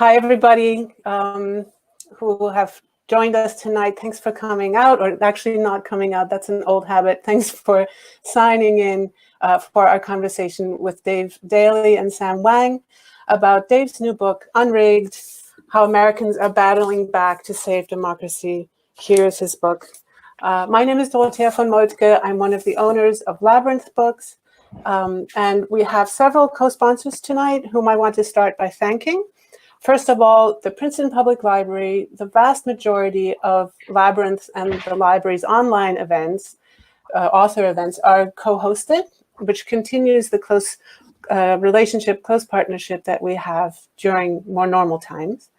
Hi, everybody who have joined us tonight. Thanks for coming out, or actually not coming out. That's an old habit. Thanks for signing in for our conversation with Daley and Sam Wang about Dave's new book, Unrigged, How Americans Are Battling Back to Save Democracy. Here's his book. My name is Dorothea von Moltke. I'm one of the owners of Labyrinth Books. And we have several co-sponsors tonight whom I want to start by thanking. First of all, the Princeton Public Library. The vast majority of Labyrinth and the library's online events, author events, are co-hosted, which continues the close relationship, close partnership that we have during more normal times.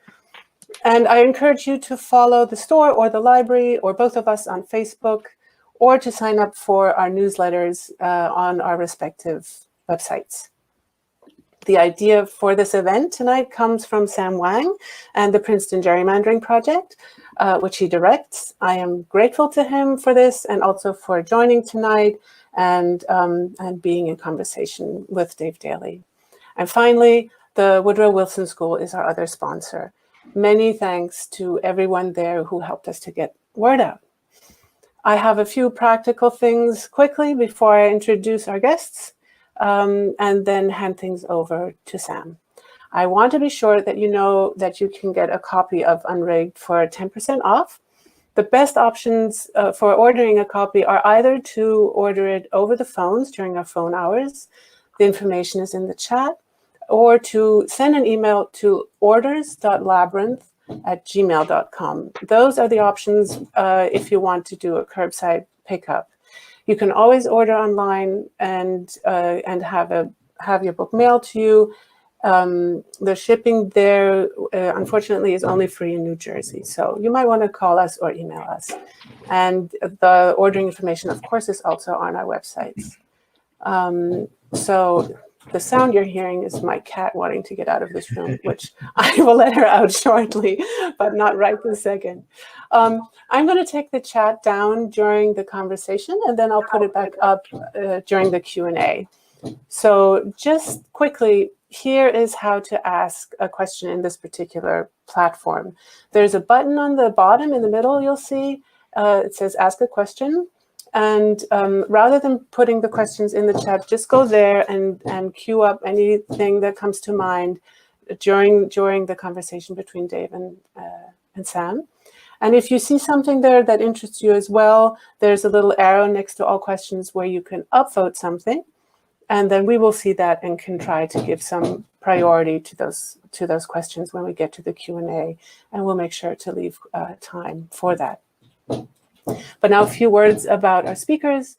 And I encourage you to follow the store or the library or both of us on Facebook, or to sign up for our newsletters on our respective websites. The idea for this event tonight comes from Sam Wang and the Princeton Gerrymandering Project, which he directs. I am grateful to him for this and also for joining tonight and being in conversation with Dave Daley. And finally, the Woodrow Wilson School is our other sponsor. Many thanks to everyone there who helped us to get word out. I have a few practical things quickly before I introduce our guests. And then hand things over to Sam. I want to be sure that you know that you can get a copy of Unrigged for 10% off. The best options for ordering a copy are either to order it over the phones during our phone hours, the information is in the chat, or to send an email to orders.labyrinth@gmail.com. Those are the options if you want to do a curbside pickup. You can always order online and have your book mailed to you. The shipping there, unfortunately, is only free in New Jersey. So you might want to call us or email us. And the ordering information, of course, is also on our websites. So the sound you're hearing is my cat wanting to get out of this room, which I will let her out shortly, but not right this second. I'm going to take the chat down during the conversation, and then I'll put it back up during the Q&A. So just quickly, here is how to ask a question in this particular platform. There's a button on the bottom in the middle, you'll see. It says Ask a Question. And rather than putting the questions in the chat, just go there and queue up anything that comes to mind during the conversation between Dave and Sam. And if you see something there that interests you as well, there's a little arrow next to all questions where you can upvote something. And then we will see that and can try to give some priority to those questions when we get to the Q&A. And we'll make sure to leave time for that. But now a few words about our speakers.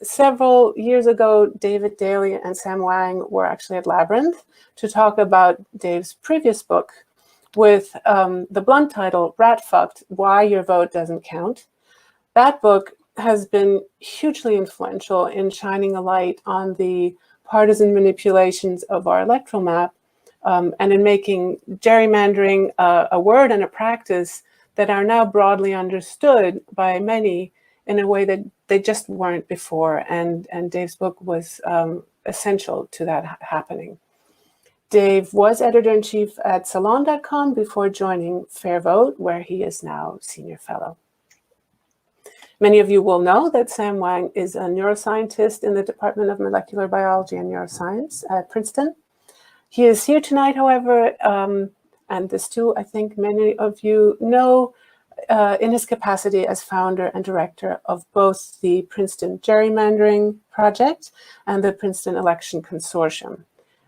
Several years ago, David Daley and Sam Wang were actually at Labyrinth to talk about Dave's previous book with the blunt title, Rat Fucked, Why Your Vote Doesn't Count. That book has been hugely influential in shining a light on the partisan manipulations of our electoral map and in making gerrymandering a word and a practice that are now broadly understood by many in a way that they just weren't before. And Dave's book was essential to that happening. Dave was editor-in-chief at Salon.com before joining Fair Vote, where he is now senior fellow. Many of you will know that Sam Wang is a neuroscientist in the Department of Molecular Biology and Neuroscience at Princeton. He is here tonight, however, and this too, I think many of you know, in his capacity as founder and director of both the Princeton Gerrymandering Project and the Princeton Election Consortium.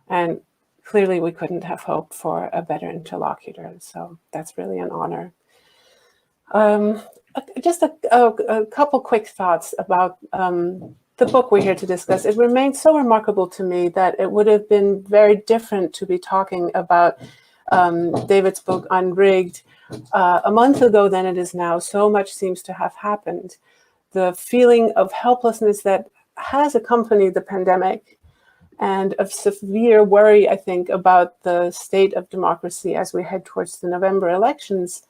And clearly we couldn't have hoped for a better interlocutor, so that's really an honor. Just a couple quick thoughts about the book we're here to discuss. It remains so remarkable to me that it would have been very different to be talking about David's book Unrigged a month ago than it is now. So much seems to have happened. The feeling of helplessness that has accompanied the pandemic and of severe worry, I think, about the state of democracy as we head towards the November elections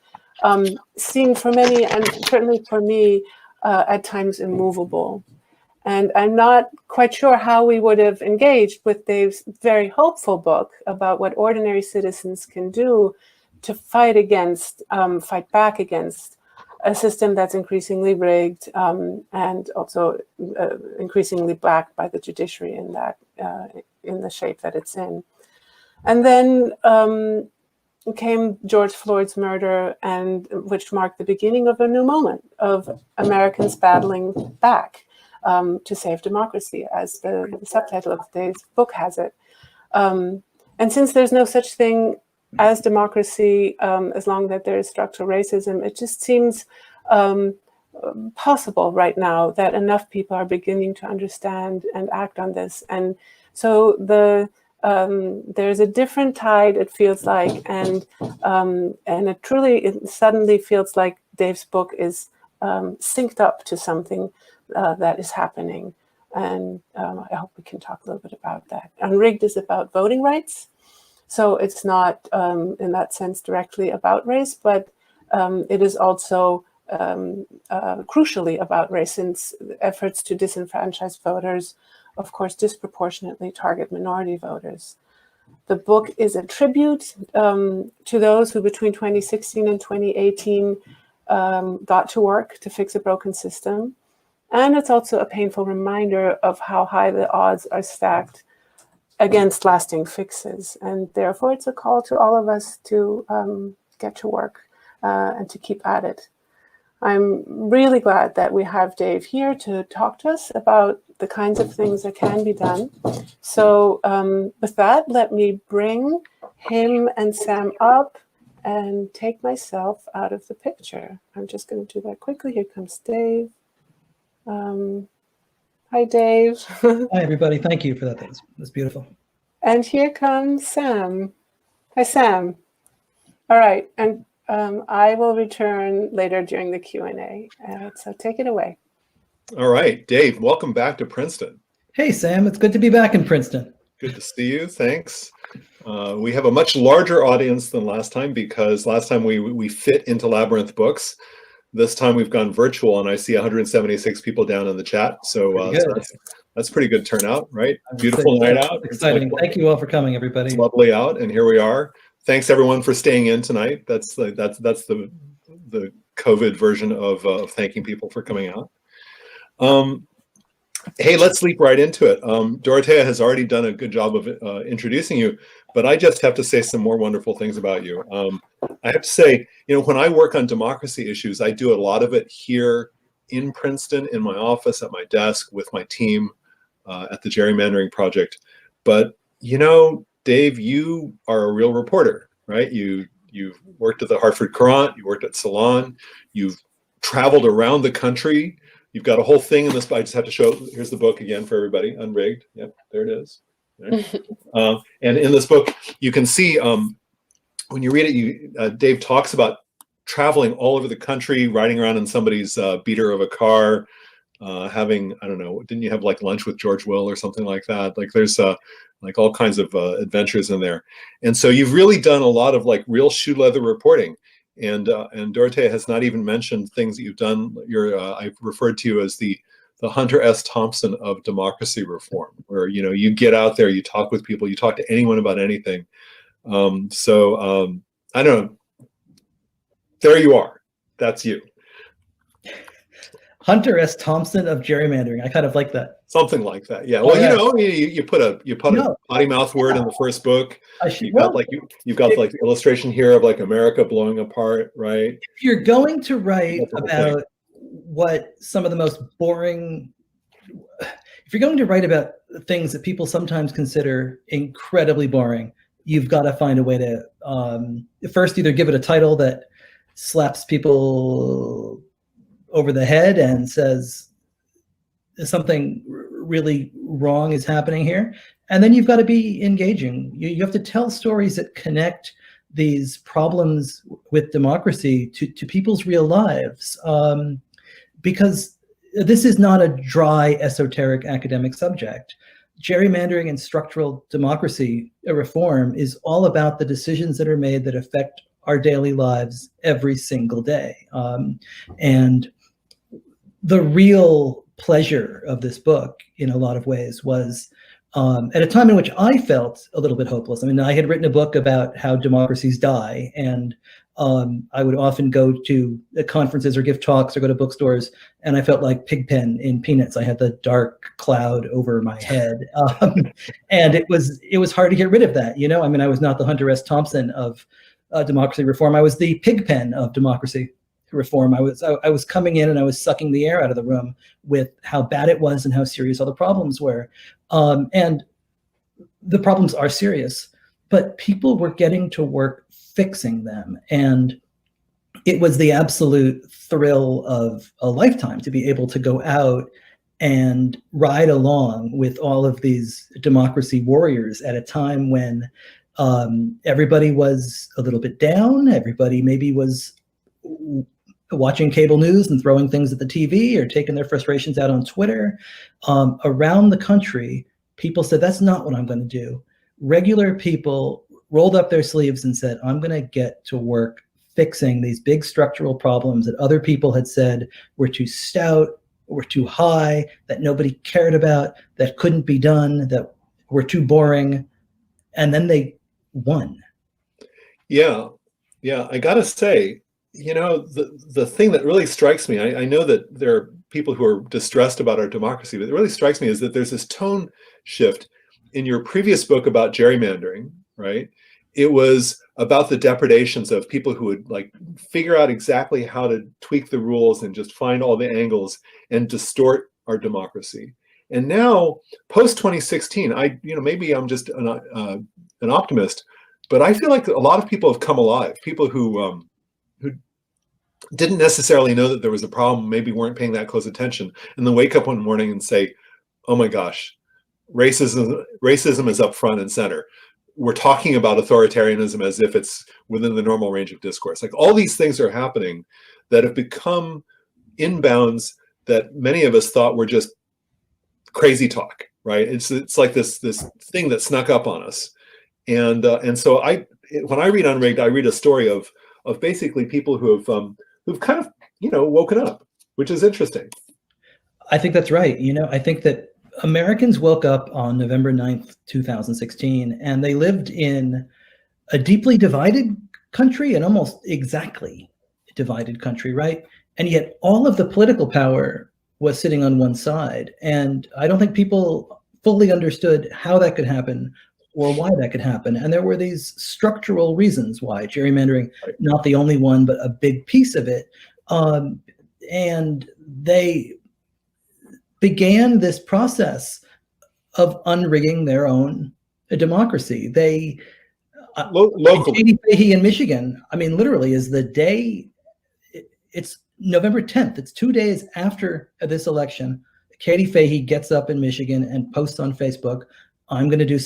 seemed for many, and certainly for me, at times immovable. And I'm not quite sure how we would have engaged with Dave's very hopeful book about what ordinary citizens can do to fight back against a system that's increasingly rigged and also increasingly backed by the judiciary in the shape that it's in. And then came George Floyd's murder, and which marked the beginning of a new moment of Americans battling back to save democracy, as the subtitle of today's book has it. And since there's no such thing as democracy, as long as there is structural racism, it just seems possible right now that enough people are beginning to understand and act on this. And so there's a different tide, it feels like, and it suddenly feels like Dave's book is synced up to something that is happening. And I hope we can talk a little bit about that. Unrigged is about voting rights. So it's not, in that sense, directly about race, but it is also crucially about race, since efforts to disenfranchise voters, of course, disproportionately target minority voters. The book is a tribute to those who between 2016 and 2018 got to work to fix a broken system. And it's also a painful reminder of how high the odds are stacked against lasting fixes. And therefore, it's a call to all of us to get to work and to keep at it. I'm really glad that we have Dave here to talk to us about the kinds of things that can be done. So with that, let me bring him and Sam up and take myself out of the picture. I'm just going to do that quickly. Here comes Dave. Hi, Dave. Hi, everybody. Thank you for that. That's beautiful. And here comes Sam. Hi, Sam. All right. And I will return later during the Q&A. So take it away. All right, Dave, welcome back to Princeton. Hey, Sam. It's good to be back in Princeton. Good to see you. Thanks. We have a much larger audience than last time, because last time we fit into Labyrinth Books. This time we've gone virtual, and I see 176 people down in the chat. So that's pretty good turnout, right? Beautiful night out. Exciting. Thank you all for coming, everybody. It's lovely out, and here we are. Thanks everyone for staying in tonight. That's the COVID version of thanking people for coming out. Hey, let's leap right into it. Dorothea has already done a good job of introducing you, but I just have to say some more wonderful things about you. I have to say, when I work on democracy issues, I do a lot of it here in Princeton, in my office, at my desk, with my team at the Gerrymandering Project. But, Dave, you are a real reporter, right? You've worked at the Hartford Courant, you worked at Salon, you've traveled around the country. You've got a whole thing in this. I just have to show. Here's the book again for everybody. Unrigged. Yep, there it is. Right. And in this book, you can see when you read it, Dave talks about traveling all over the country, riding around in somebody's beater of a car, having, I don't know, didn't you have like lunch with George Will or something like that? Like there's like all kinds of adventures in there. And so you've really done a lot of like real shoe leather reporting. And Dorothea has not even mentioned things that you've done. I've referred to you as the Hunter S. Thompson of democracy reform, where you get out there, you talk with people, you talk to anyone about anything. I don't know. There you are. That's you. Hunter S. Thompson of gerrymandering. I kind of like that. Something like that. Yeah. Well, you put a potty mouth word in the first book. You've got the illustration here of like America blowing apart, right? If you're going to write about what some of the most boring, if you're going to write about things that people sometimes consider incredibly boring, you've got to find a way to first either give it a title that slaps people over the head and says something really wrong is happening here. And then you've got to be engaging. You have to tell stories that connect these problems with democracy to people's real lives. Because this is not a dry, esoteric academic subject. Gerrymandering and structural democracy reform is all about the decisions that are made that affect our daily lives every single day. And the real pleasure of this book in a lot of ways was at a time in which I felt a little bit hopeless. I mean, I had written a book about how democracies die, and I would often go to conferences or give talks or go to bookstores, and I felt like Pigpen in Peanuts. I had the dark cloud over my head, and it was hard to get rid of that. I mean, I was not the Hunter S. Thompson of democracy reform. I was the Pigpen of democracy reform. I was coming in and I was sucking the air out of the room with how bad it was and how serious all the problems were. And the problems are serious, but people were getting to work fixing them. And it was the absolute thrill of a lifetime to be able to go out and ride along with all of these democracy warriors at a time when everybody was a little bit down. Everybody maybe was watching cable news and throwing things at the TV or taking their frustrations out on Twitter. Around the country, people said, that's not what I'm going to do. Regular people rolled up their sleeves and said, I'm going to get to work fixing these big structural problems that other people had said were too stout, were too high, that nobody cared about, that couldn't be done, that were too boring. And then they won. Yeah, I got to say, the thing that really strikes me, I know that there are people who are distressed about our democracy, but it really strikes me is that there's this tone shift. In your previous book about gerrymandering, right? It was about the depredations of people who would figure out exactly how to tweak the rules and just find all the angles and distort our democracy. And now, post 2016, maybe I'm just an optimist, but I feel like a lot of people have come alive. People who didn't necessarily know that there was a problem, maybe weren't paying that close attention, and then wake up one morning and say, "Oh my gosh, racism is up front and center. We're talking about authoritarianism as if it's within the normal range of discourse." Like, all these things are happening that have become inbounds that many of us thought were just crazy talk, right? It's like this thing that snuck up on us, and so when I read Unrigged, I read a story of basically people who've kind of woken up, which is interesting. I think that's right. I think that Americans woke up on November 9th, 2016, and they lived in a deeply divided country, an almost exactly divided country, right? And yet all of the political power was sitting on one side. And I don't think people fully understood how that could happen or why that could happen. And there were these structural reasons why gerrymandering, not the only one, but a big piece of it. And they began this process of unrigging their own democracy. They, Katie Fahey in Michigan, I mean, literally is the day, it's November 10th. It's 2 days after this election. Katie Fahey gets up in Michigan and posts on Facebook, I want to do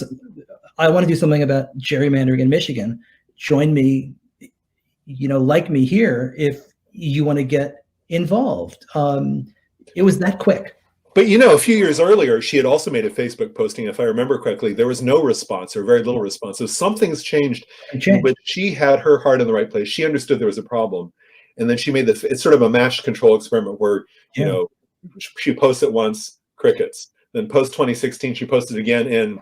something about gerrymandering in Michigan. Join me, like me here if you want to get involved. It was that quick. But a few years earlier, she had also made a Facebook posting, if I remember correctly. There was no response or very little response. So something's changed. But she had her heart in the right place. She understood there was a problem. And then she made it's sort of a matched control experiment where, she posts it once, crickets. Then post 2016, she posted again, and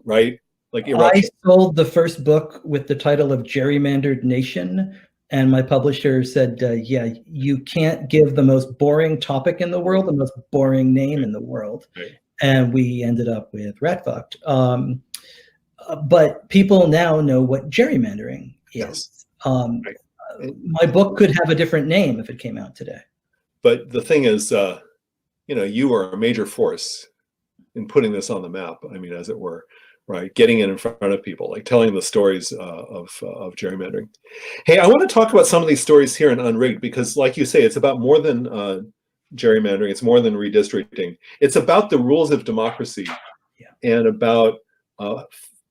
right? Like eruption. I sold the first book with the title of Gerrymandered Nation. And my publisher said, yeah, you can't give the most boring topic in the world, the most boring name in the world. Right. And we ended up with Rat Fucked. But people now know what gerrymandering is. Right. My book could have a different name if it came out today. But the thing is, you are a major force in putting this on the map, I mean, as it were. Right, getting it in front of people, like telling the stories of gerrymandering. Hey, I want to talk about some of these stories here in Unrigged because, like you say, it's about more than gerrymandering. It's more than redistricting. It's about the rules of democracy and about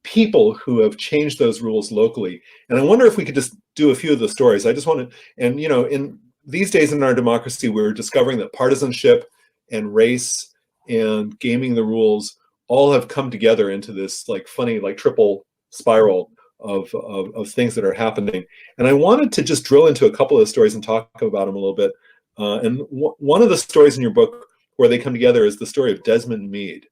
people who have changed those rules locally. And I wonder if we could just do a few of the stories. I just want to, and in these days in our democracy, we're discovering that partisanship and race and gaming the rules all have come together into this funny triple spiral of things that are happening. And I wanted to just drill into a couple of the stories and talk about them a little bit. And one of the stories in your book where they come together is the story of Desmond Meade,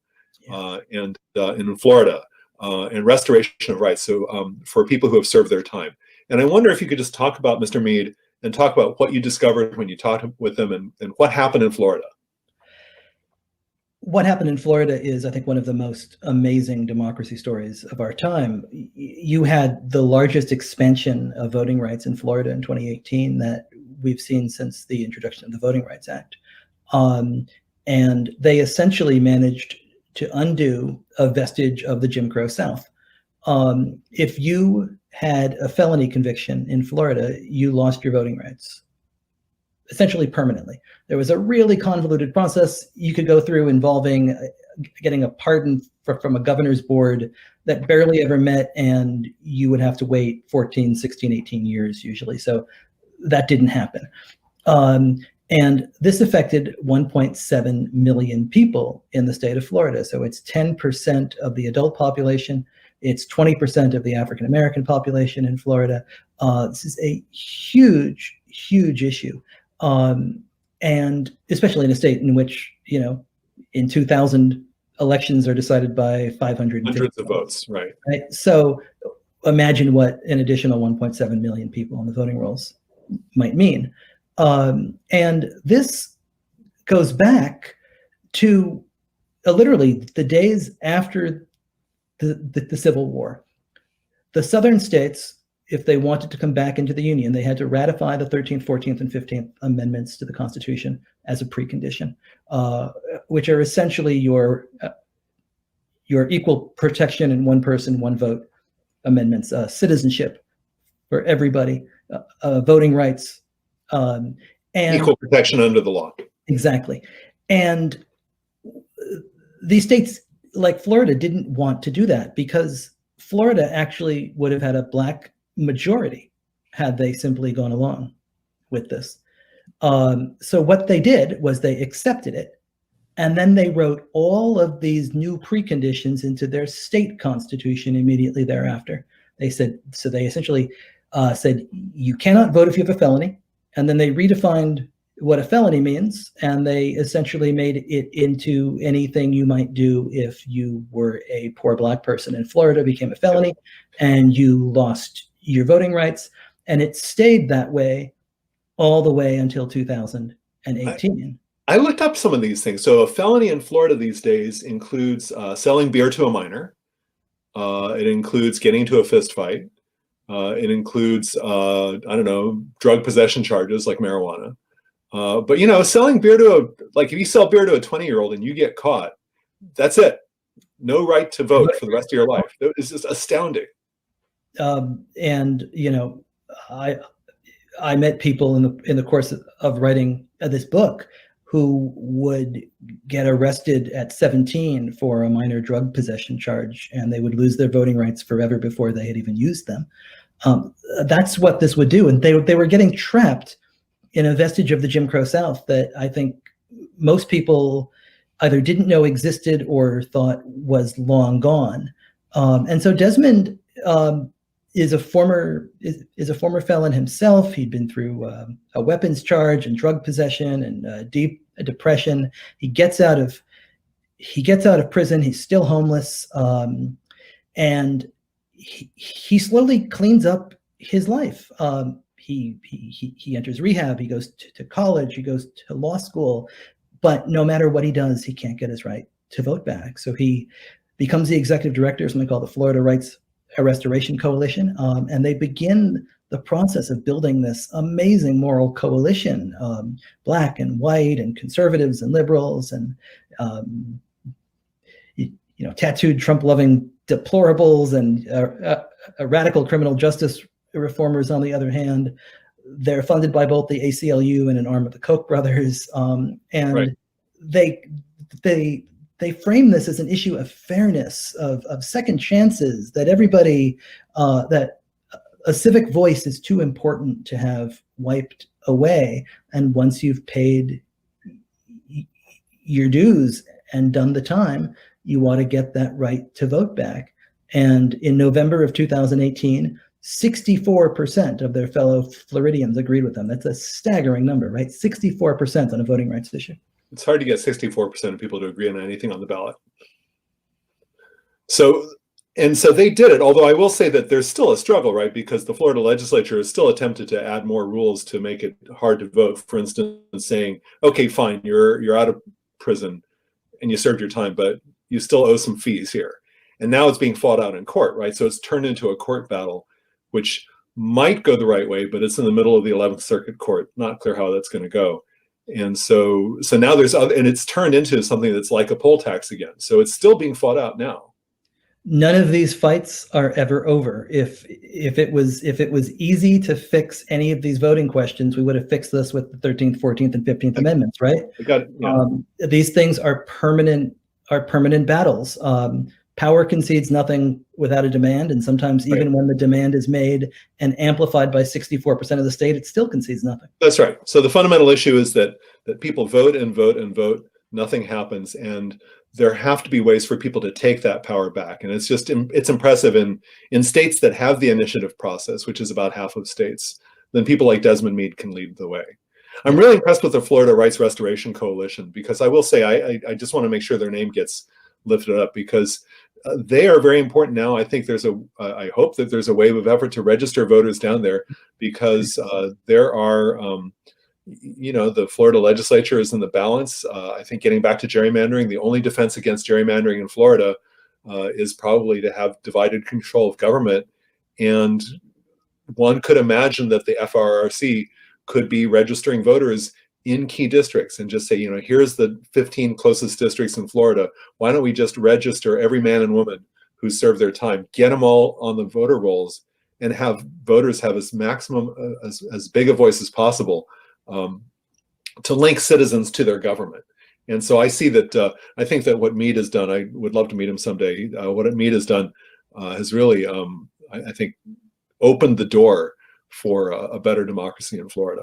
and in Florida, and restoration of rights. So for people who have served their time. And I wonder if you could just talk about Mr. Meade and talk about what you discovered when you talked with him, and what happened in Florida. What happened in Florida is, I think, one of the most amazing democracy stories of our time. You had the largest expansion of voting rights in Florida in 2018 that we've seen since the introduction of the Voting Rights Act. And they essentially managed to undo a vestige of the Jim Crow South. If you had a felony conviction in Florida, you lost your voting rights, essentially permanently. There was a really convoluted process you could go through involving getting a pardon from a governor's board that barely ever met, and you would have to wait 14, 16, 18 years usually. So that didn't happen. And this affected 1.7 million people in the state of Florida. So it's 10% of the adult population. It's 20% of the African-American population in Florida. This is a huge, huge issue. And especially in a state in which, in 2000, elections are decided by 500 hundreds of votes, right? So imagine what an additional 1.7 million people on the voting rolls might mean. And this goes back to literally the days after the Civil War. The Southern states, if they wanted to come back into the Union, they had to ratify the 13th, 14th, and 15th Amendments to the Constitution as a precondition, which are essentially your equal protection and one person, one vote amendments, citizenship for everybody, voting rights, and equal protection under the law. Exactly. And these states like Florida didn't want to do that because Florida actually would have had a Black majority had they simply gone along with this. So what they did was they accepted it, and then they wrote all of these new preconditions into their state constitution immediately thereafter. They essentially said, you cannot vote if you have a felony. And then they redefined what a felony means, and they essentially made it into anything you might do if you were a poor Black person in Florida became a felony, and you lost your voting rights. And it stayed that way all the way until 2018. I looked up some of these things. So a felony in Florida these days includes selling beer to a minor. It includes getting into a fist fight. It includes, drug possession charges like marijuana. But, selling beer if you sell beer to a 20-year-old and you get caught, that's it. No right to vote for the rest of your life. It's just astounding. I met people in the course of writing this book who would get arrested at 17 for a minor drug possession charge, and they would lose their voting rights forever before they had even used them. That's what this would do. And they were getting trapped in a vestige of the Jim Crow South that I think most people either didn't know existed or thought was long gone. And so Desmond is a former felon himself. He'd been through a weapons charge and drug possession and deep depression. He gets out of prison. He's still homeless, and he slowly cleans up his life. He enters rehab. He goes to college. He goes to law school. But no matter what he does, he can't get his right to vote back. So he becomes the executive director of something called the Florida Rights Restoration Coalition, and they begin the process of building this amazing moral coalition, Black and white and conservatives and liberals and tattooed Trump-loving deplorables and radical criminal justice reformers on the other hand. They're funded by both the ACLU and an arm of the Koch brothers, and right. They frame this as an issue of fairness, of second chances, that everybody, that a civic voice is too important to have wiped away. And once you've paid your dues and done the time, you ought to get that right to vote back. And in November of 2018, 64% of their fellow Floridians agreed with them. That's a staggering number, right? 64% on a voting rights issue. It's hard to get 64% of people to agree on anything on the ballot. So they did it, although I will say that there's still a struggle, right? Because the Florida legislature has still attempted to add more rules to make it hard to vote. For instance, saying, okay, fine, you're out of prison and you served your time, but you still owe some fees here. And now it's being fought out in court, right? So it's turned into a court battle, which might go the right way, but it's in the middle of the 11th Circuit Court. Not clear how that's going to go. And so now there's other, and it's turned into something that's like a poll tax again. So it's still being fought out now. None of these fights are ever over. If it was easy to fix any of these voting questions, we would have fixed this with the 13th, 14th, and 15th Amendments, right? These things are permanent battles. Power concedes nothing without a demand, and sometimes even when the demand is made and amplified by 64% of the state, it still concedes nothing. That's right. So the fundamental issue is that people vote and vote and vote, nothing happens, and there have to be ways for people to take that power back. And it's impressive in states that have the initiative process, which is about half of states, then people like Desmond Meade can lead the way. I'm really impressed with the Florida Rights Restoration Coalition, because I will say, I just want to make sure their name gets lifted up, because they are very important now. I think I hope that there's a wave of effort to register voters down there, because there are, the Florida legislature is in the balance. I think getting back to gerrymandering, the only defense against gerrymandering in Florida is probably to have divided control of government. And one could imagine that the FRRC could be registering voters in key districts and just say, here's the 15 closest districts in Florida. Why don't we just register every man and woman who served their time, get them all on the voter rolls, and have voters have as big a voice as possible to link citizens to their government. And so I see that, I think that what Meade has done, I would love to meet him someday, what Meade has done has really, I think, opened the door for a better democracy in Florida.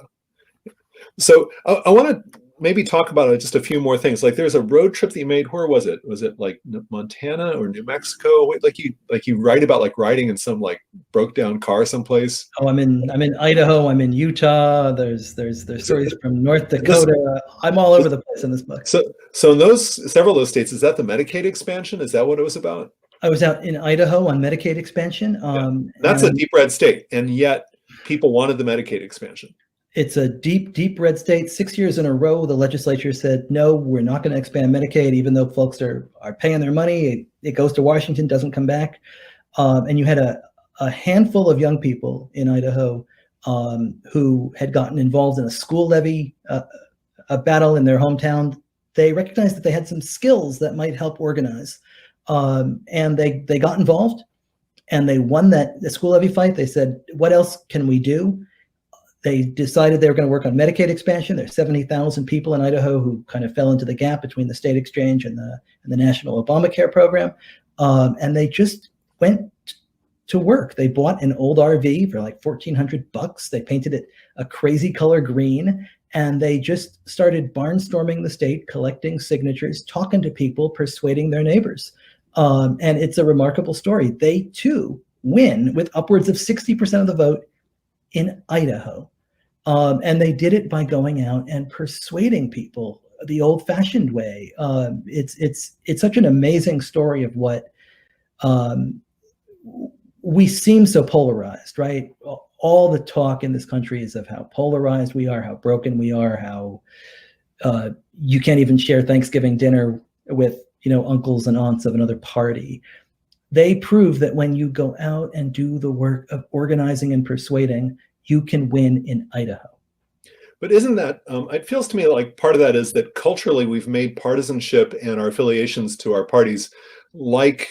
So I want to maybe talk about just a few more things. Like, there's a road trip that you made. Where was it? Was it like Montana or New Mexico? Like you write about like riding in some like broke down car someplace. Oh, I'm in Idaho. I'm in Utah. There's stories from North Dakota. I'm all over the place in this book. So in several of those states, is that the Medicaid expansion? Is that what it was about? I was out in Idaho on Medicaid expansion. That's a deep red state, and yet people wanted the Medicaid expansion. It's a deep red state. 6 years in a row, the legislature said, no, we're not going to expand Medicaid, even though folks are paying their money. It goes to Washington, doesn't come back. And you had a handful of young people in Idaho who had gotten involved in a school levy, a battle in their hometown. They recognized that they had some skills that might help organize. And they got involved, and they won the school levy fight. They said, what else can we do? They decided they were going to work on Medicaid expansion. There's 70,000 people in Idaho who kind of fell into the gap between the state exchange and the National Obamacare program. And they just went to work. They bought an old RV for like $1,400. They painted it a crazy color green, and they just started barnstorming the state, collecting signatures, talking to people, persuading their neighbors. And it's a remarkable story. They too win with upwards of 60% of the vote in Idaho. And they did it by going out and persuading people the old-fashioned way. It's such an amazing story of what we seem so polarized, right? All the talk in this country is of how polarized we are, how broken we are, how you can't even share Thanksgiving dinner with uncles and aunts of another party. They prove that when you go out and do the work of organizing and persuading, you can win in Idaho. But isn't that, it feels to me like part of that is that culturally we've made partisanship and our affiliations to our parties like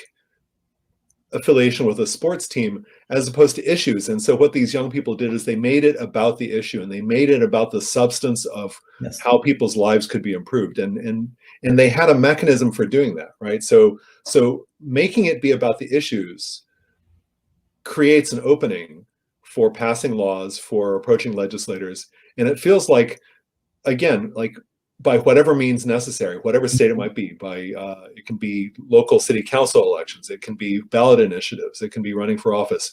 affiliation with a sports team as opposed to issues. And so what these young people did is they made it about the issue, and they made it about the substance of how people's lives could be improved. And they had a mechanism for doing that, right? So making it be about the issues creates an opening for passing laws, for approaching legislators. And it feels like, again, like by whatever means necessary, whatever state it might be, it can be local city council elections, it can be ballot initiatives, it can be running for office.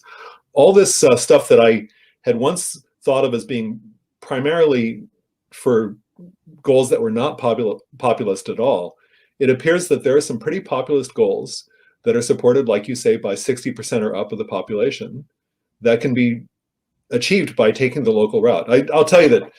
All this stuff that I had once thought of as being primarily for goals that were not populist at all, it appears that there are some pretty populist goals that are supported, like you say, by 60% or up of the population that can be achieved by taking the local route. I'll tell you that,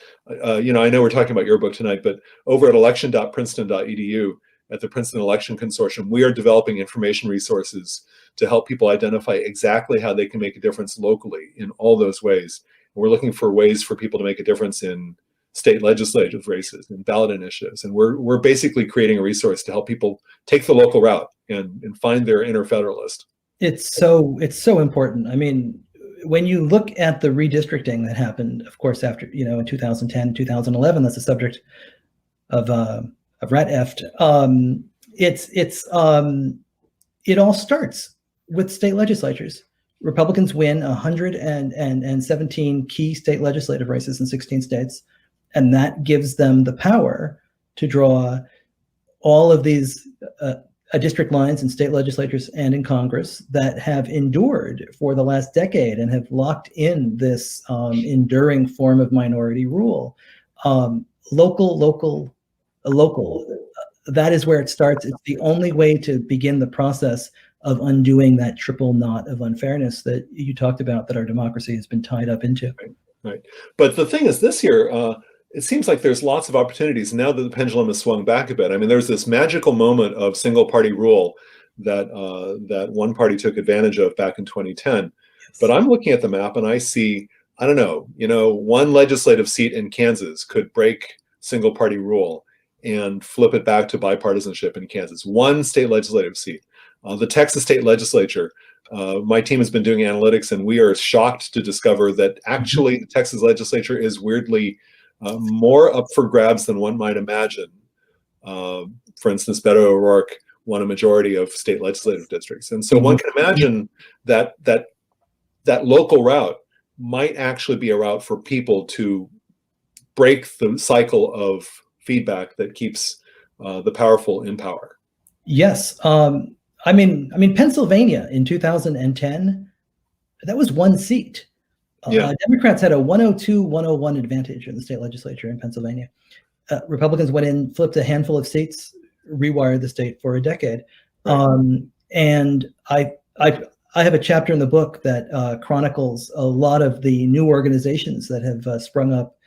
I know we're talking about your book tonight, but over at election.princeton.edu at the Princeton Election Consortium, we are developing information resources to help people identify exactly how they can make a difference locally in all those ways. We're looking for ways for people to make a difference in state legislative races and ballot initiatives. And we're basically creating a resource to help people take the local route and find their inner Federalist. It's so important. I mean, when you look at the redistricting that happened, of course, after, in 2010, 2011, that's the subject of Rat Eft. It all starts with state legislatures. Republicans win 117 key state legislative races in 16 states, and that gives them the power to draw all of these district lines in state legislatures and in Congress that have endured for the last decade and have locked in this enduring form of minority rule. Local. That is where it starts. It's the only way to begin the process of undoing that triple knot of unfairness that you talked about that our democracy has been tied up into. Right. But the thing is, this year, it seems like there's lots of opportunities now that the pendulum has swung back a bit. I mean, there's this magical moment of single party rule that one party took advantage of back in 2010. Yes. But I'm looking at the map and I see, I don't know, one legislative seat in Kansas could break single party rule and flip it back to bipartisanship in Kansas. One state legislative seat. The Texas state legislature, my team has been doing analytics, and we are shocked to discover that actually the Texas legislature is weirdly more up for grabs than one might imagine. For instance, Beto O'Rourke won a majority of state legislative districts. And so one can imagine that local route might actually be a route for people to break the cycle of feedback that keeps the powerful in power. Yes. I mean, Pennsylvania in 2010, that was one seat. Democrats had a 102-101 advantage in the state legislature in Pennsylvania. Republicans went in, flipped a handful of seats, rewired the state for a decade. Right. And I have a chapter in the book that chronicles a lot of the new organizations that have sprung up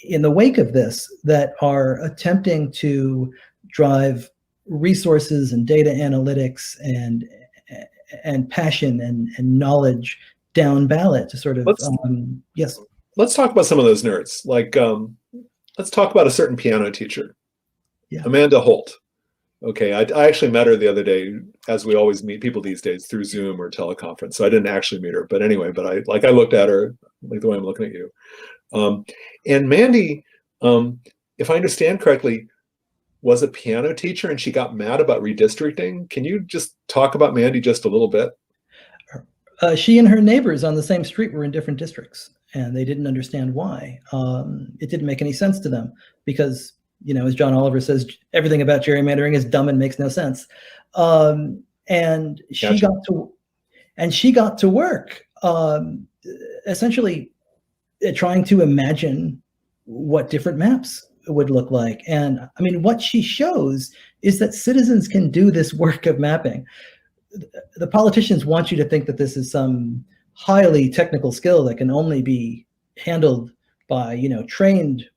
in the wake of this that are attempting to drive resources and data analytics and passion and knowledge down ballot to sort of yes. Let's talk about some of those nerds. Like let's talk about a certain piano teacher, Amanda Holt. Okay, I actually met her the other day, as we always meet people these days, through Zoom or teleconference. So I didn't actually meet her, but anyway, I looked at her like the way I'm looking at you. And Mandy, if I understand correctly, was a piano teacher, and she got mad about redistricting. Can you just talk about Mandy just a little bit? She and her neighbors on the same street were in different districts, and they didn't understand why. It didn't make any sense to them because, as John Oliver says, everything about gerrymandering is dumb and makes no sense. And she got to work, essentially trying to imagine what different maps would look like. And I mean, what she shows is that citizens can do this work of mapping. The politicians want you to think that this is some highly technical skill that can only be handled by, trained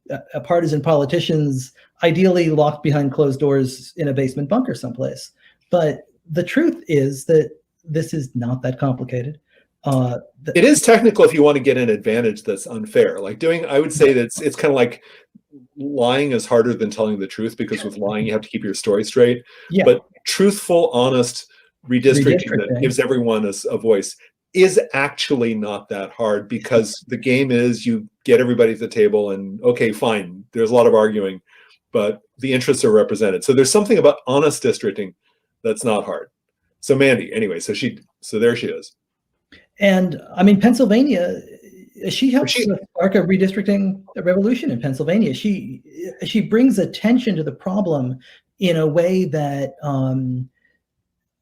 partisan politicians, ideally locked behind closed doors in a basement bunker someplace. But the truth is that this is not that complicated. It is technical if you want to get an advantage that's unfair. I would say that it's kind of like lying is harder than telling the truth, because with lying you have to keep your story straight. Yeah. But truthful, honest redistricting that gives everyone a voice is actually not that hard, because the game is you get everybody at the table and okay, fine, there's a lot of arguing, but the interests are represented. So there's something about honest districting that's not hard. So Mandy, anyway, so there she is. And I mean, Pennsylvania, she helps spark a redistricting revolution in Pennsylvania. She brings attention to the problem in a way that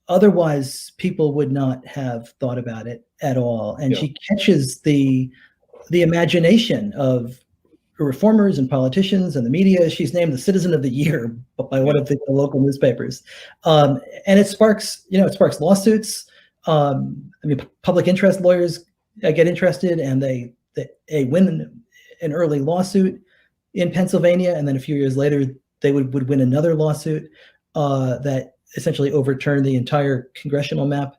otherwise people would not have thought about it at all. And she catches the imagination of reformers and politicians and the media. She's named the Citizen of the Year by one of the local newspapers, and it sparks lawsuits. Public interest lawyers get interested, and they win an early lawsuit in Pennsylvania, and then a few years later they would win another lawsuit that essentially overturned the entire congressional map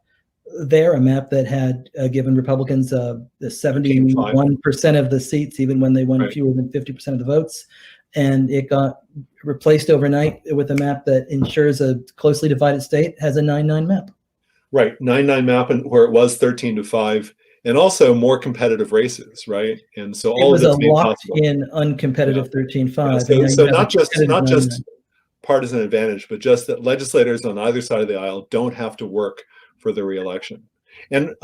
there, a map that had given Republicans the 71% of the seats, even when they won fewer than 50% of the votes. And it got replaced overnight with a map that ensures a closely divided state has a 9-9 map. Right, 9-9 map, and where it was 13-5, and also more competitive races, right? And so all of this made possible. It was a locked-in, uncompetitive 13-5. Yeah, so not just partisan advantage, but just that legislators on either side of the aisle don't have to work for the re-election. And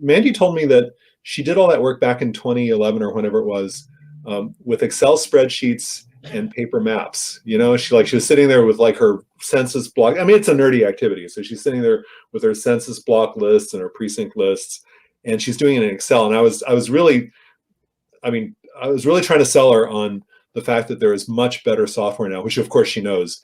Mandy told me that she did all that work back in 2011 or whenever it was, with Excel spreadsheets and paper maps. You know, she was sitting there with like her census block. I mean, it's a nerdy activity. So she's sitting there with her census block lists and her precinct lists, and she's doing it in Excel. And I was really trying to sell her on the fact that there is much better software now, which of course she knows.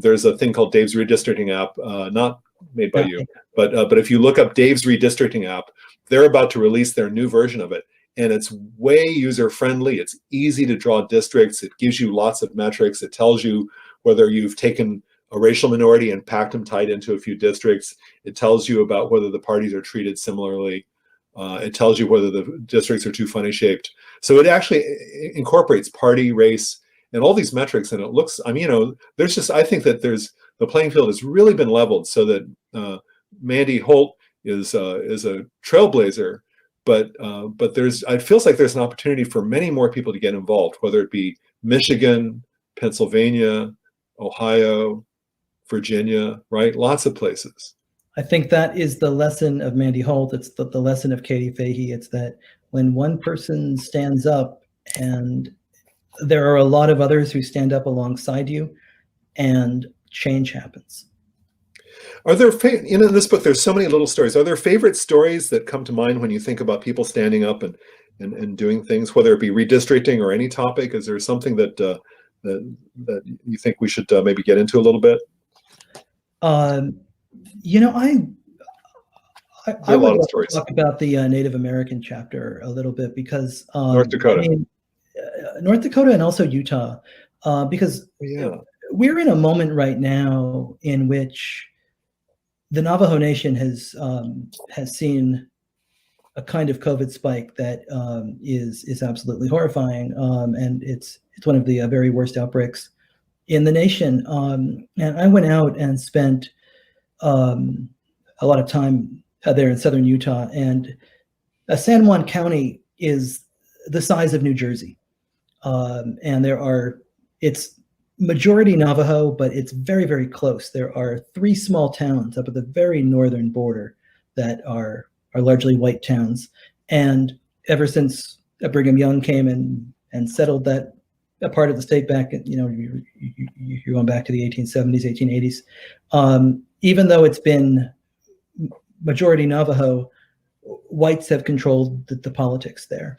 There's a thing called Dave's Redistricting app, not made by you, but if you look up Dave's Redistricting app, they're about to release their new version of it. And it's way user-friendly. It's easy to draw districts. It gives you lots of metrics. It tells you whether you've taken a racial minority and packed them tight into a few districts. It tells you about whether the parties are treated similarly. It tells you whether the districts are too funny shaped. So it actually incorporates party, race, and all these metrics. And it looks, I think that the playing field has really been leveled, so that Mandy Holt is a trailblazer. But it feels like there's an opportunity for many more people to get involved, whether it be Michigan, Pennsylvania, Ohio, Virginia, right? Lots of places. I think that is the lesson of Mandy Holt. It's the lesson of Katie Fahey. It's that when one person stands up, and there are a lot of others who stand up alongside you, and change happens. Are there, in this book, there's so many little stories. Are there favorite stories that come to mind when you think about people standing up and doing things, whether it be redistricting or any topic? Is there something that you think we should maybe get into a little bit? I would love to talk about the Native American chapter a little bit, because North Dakota. North Dakota and also Utah, because we're in a moment right now in which the Navajo Nation has seen a kind of COVID spike that is absolutely horrifying, and it's one of the very worst outbreaks in the nation. And I went out and spent a lot of time there in southern Utah, and San Juan County is the size of New Jersey, and it's majority Navajo, but it's very, very close. There are 3 small towns up at the very northern border that are largely white towns. And ever since Brigham Young came and settled that part of the state back, you're going back to the 1870s, 1880s. Even though it's been majority Navajo, whites have controlled the politics there.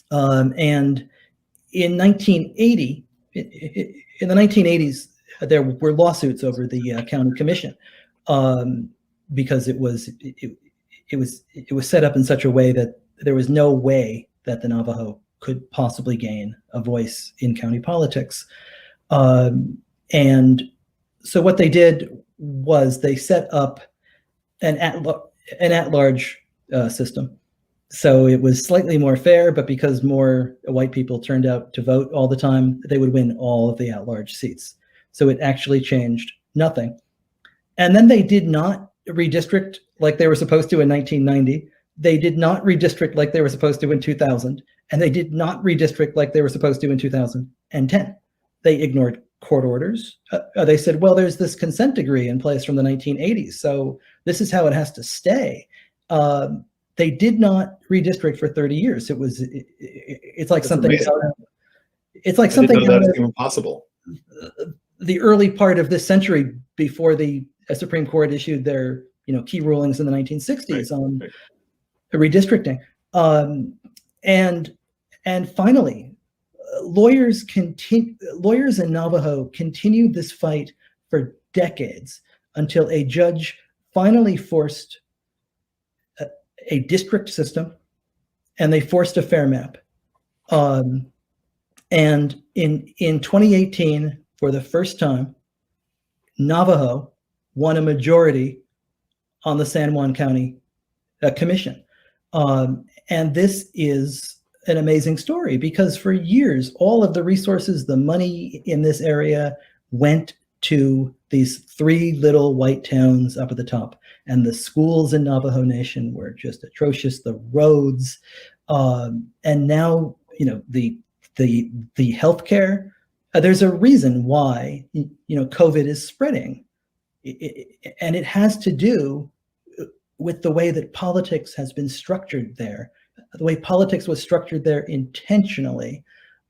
And in 1980, in the 1980s, there were lawsuits over the county commission because it was set up in such a way that there was no way that the Navajo could possibly gain a voice in county politics. And so what they did was they set up an at-large system. So it was slightly more fair, but because more white people turned out to vote all the time, they would win all of the at-large seats. So it actually changed nothing. And then they did not redistrict like they were supposed to in 1990. They did not redistrict like they were supposed to in 2000. And they did not redistrict like they were supposed to in 2010. They ignored court orders. They said, well, there's this consent decree in place from the 1980s, so this is how it has to stay. They did not redistrict for 30 years. It's like something. It's like something that's even possible. The early part of this century, before the Supreme Court issued their key rulings in the 1960s on redistricting, and finally, lawyers in Navajo continued this fight for decades until a judge finally forced a district system, and they forced a fair map. And in 2018, for the first time, Navajo won a majority on the San Juan County Commission. And this is an amazing story because for years, all of the resources, the money in this area went to these 3 little white towns up at the top. And the schools in Navajo Nation were just atrocious, the roads. And now, the healthcare, there's a reason why, COVID is spreading. And it has to do with the way that politics has been structured there, the way politics was structured there intentionally.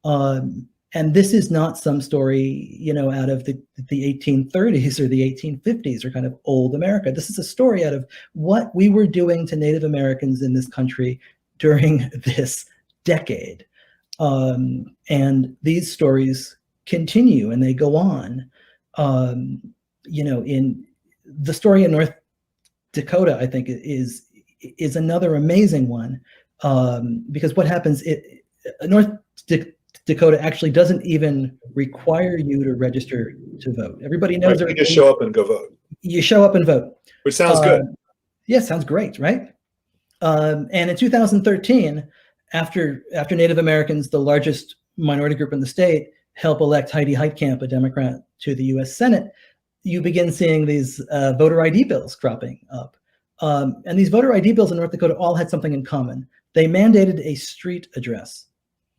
And this is not some story, out of the 1830s or the 1850s or kind of old America. This is a story out of what we were doing to Native Americans in this country during this decade. And these stories continue and they go on. In the story in North Dakota, I think is another amazing one, because what happens, North Dakota actually doesn't even require you to register to vote. Everybody knows. Right, you just show up and go vote. You show up and vote. Which sounds good. Yeah, sounds great, right? And in 2013, after Native Americans, the largest minority group in the state, help elect Heidi Heitkamp, a Democrat, to the U.S. Senate, you begin seeing these voter ID bills cropping up. And these voter ID bills in North Dakota all had something in common. They mandated a street address,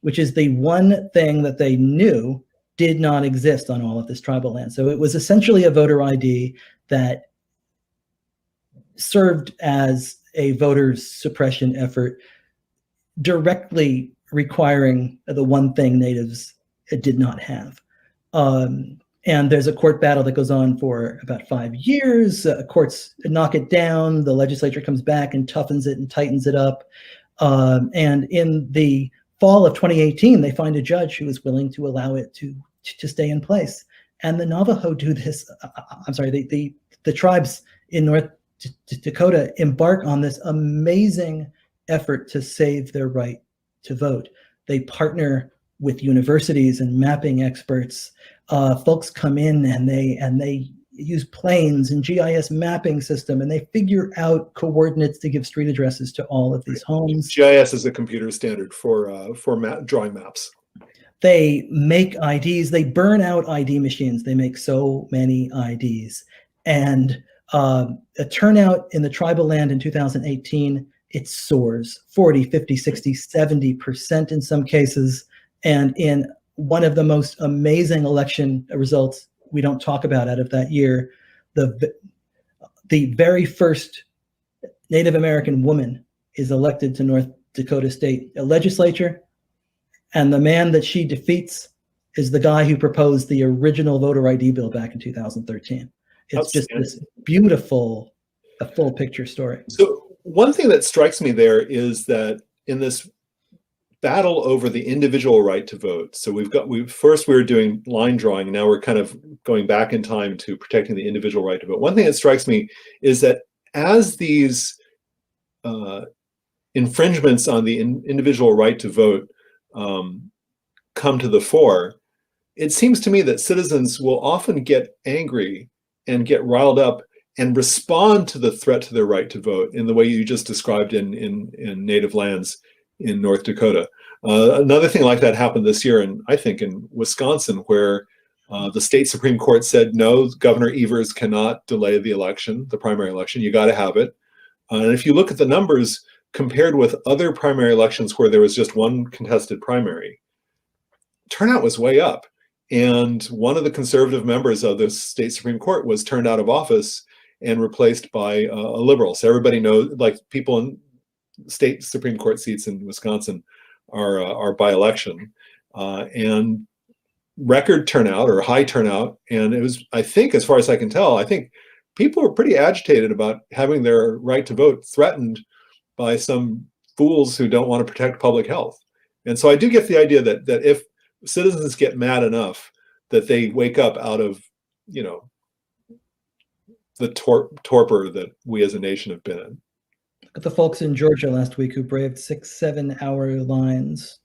which is the one thing that they knew did not exist on all of this tribal land. So it was essentially a voter ID that served as a voter suppression effort, directly requiring the one thing natives did not have. And there's a court battle that goes on for about 5 years. Courts knock it down. The legislature comes back and toughens it and tightens it up. And in the fall of 2018, they find a judge who is willing to allow it to stay in place. And the Navajo do this. The tribes in North Dakota embark on this amazing effort to save their right to vote. They partner with universities and mapping experts. Folks come in and they use planes and GIS mapping system, and they figure out coordinates to give street addresses to all of these homes. GIS is a computer standard for drawing maps. They make IDs. They burn out ID machines. They make so many IDs. And a turnout in the tribal land in 2018, it soars 40, 50, 60, 70% in some cases. And in one of the most amazing election results we don't talk about out of that year, the very first Native American woman is elected to North Dakota State Legislature, and the man that she defeats is the guy who proposed the original voter ID bill back in 2013. It's just this beautiful, a full picture story. So one thing that strikes me there is that in this battle over the individual right to vote, so we were doing line drawing, and now we're kind of going back in time to protecting the individual right to vote. One thing that strikes me is that as these infringements on the individual right to vote come to the fore, it seems to me that citizens will often get angry and get riled up and respond to the threat to their right to vote in the way you just described in native lands in North Dakota. Another thing like that happened this year, I think in Wisconsin, where the state Supreme Court said, no, Governor Evers cannot delay the election, the primary election, you got to have it. And if you look at the numbers compared with other primary elections where there was just one contested primary, turnout was way up. And one of the conservative members of the state Supreme Court was turned out of office and replaced by a liberal. So everybody knows, like, people in state Supreme Court seats in Wisconsin are by election, and record turnout or high turnout. And it was, I think, as far as I can tell, I think people were pretty agitated about having their right to vote threatened by some fools who don't want to protect public health. And so I do get the idea that if citizens get mad enough that they wake up out of, the torpor that we as a nation have been in. Look at the folks in Georgia last week who braved 6-7 hour lines,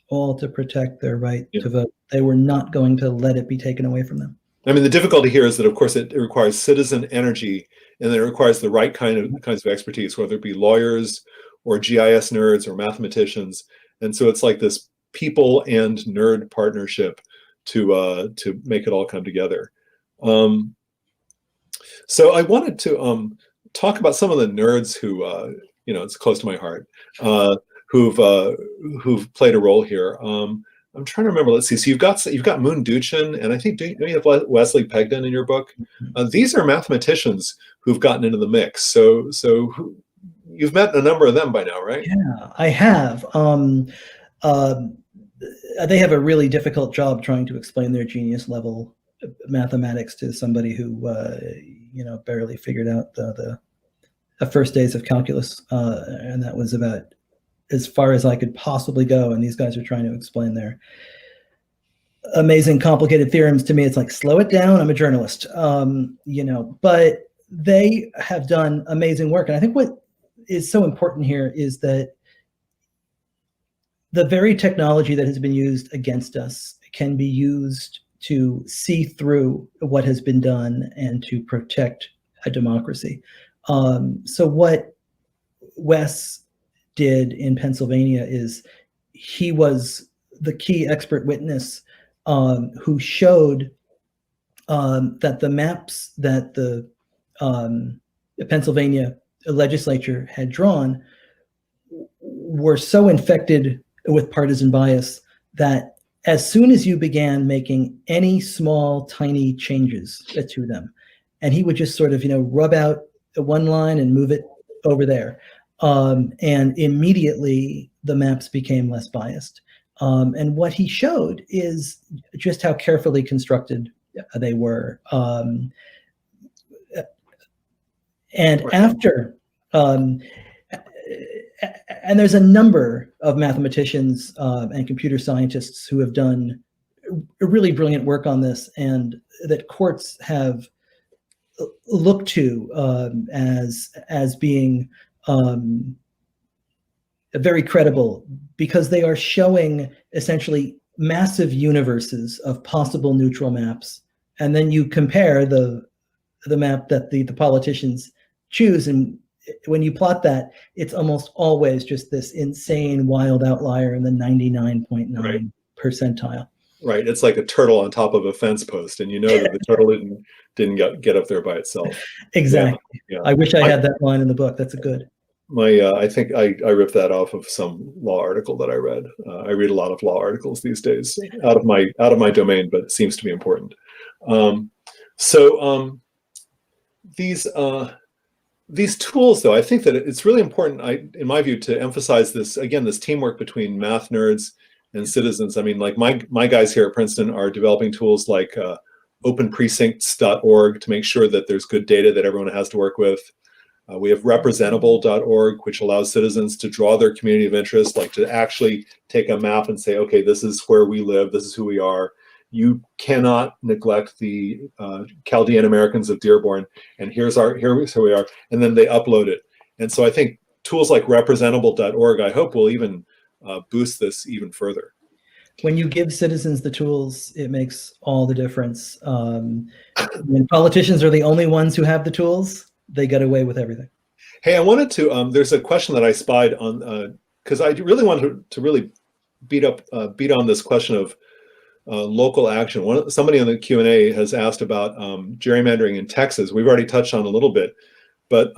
all to protect their right to vote. They were not going to let it be taken away from them. I mean, the difficulty here is that, of course, it requires citizen energy, and then it requires the right kinds of expertise, whether it be lawyers or GIS nerds or mathematicians. And so it's like this people and nerd partnership to make it all come together. So I wanted to talk about some of the nerds who, it's close to my heart, who've played a role here. I'm trying to remember. Let's see. So you've got Moon Duchin, and I think you have Wesley Pegden in your book. These are mathematicians who've gotten into the mix. So you've met a number of them by now, right? Yeah, I have. They have a really difficult job trying to explain their genius level mathematics to somebody who barely figured out the first days of calculus, and that was about as far as I could possibly go. And these guys are trying to explain their amazing, complicated theorems to me. It's like, slow it down. I'm a journalist, but they have done amazing work. And I think what is so important here is that the very technology that has been used against us can be used to see through what has been done and to protect a democracy. So what Wes did in Pennsylvania is he was the key expert witness who showed that the maps that the Pennsylvania legislature had drawn were so infected with partisan bias that as soon as you began making any small, tiny changes to them, and he would just sort of, rub out one line and move it over there. And immediately the maps became less biased. And what he showed is just how carefully constructed they were. And after, and there's a number of mathematicians and computer scientists who have done really brilliant work on this, and that courts have looked to as being very credible, because they are showing essentially massive universes of possible neutral maps, and then you compare the map that the politicians choose, and when you plot that, it's almost always just this insane wild outlier in the 99.9 percentile. Right. It's like a turtle on top of a fence post, and that the turtle didn't get up there by itself. Exactly. Yeah. I wish I had that line in the book. That's a good. I think I ripped that off of some law article that I read. I read a lot of law articles these days, out of my domain, but it seems to be important. These tools, though, I think that it's really important, in my view, to emphasize this teamwork between math nerds and citizens. I mean, like my guys here at Princeton are developing tools like openprecincts.org to make sure that there's good data that everyone has to work with. We have representable.org, which allows citizens to draw their community of interest, like to actually take a map and say, okay, this is where we live, this is who we are. You cannot neglect the Chaldean Americans of Dearborn, and here's who we are, and then they upload it. And so I think tools like representable.org, I hope, will even boost this even further. When you give citizens the tools, it makes all the difference. When politicians are the only ones who have the tools, they get away with everything. Hey, I wanted to, there's a question that I spied on, because I really wanted to really beat on this question of local action. Somebody on the Q&A has asked about gerrymandering in Texas. We've already touched on a little bit, but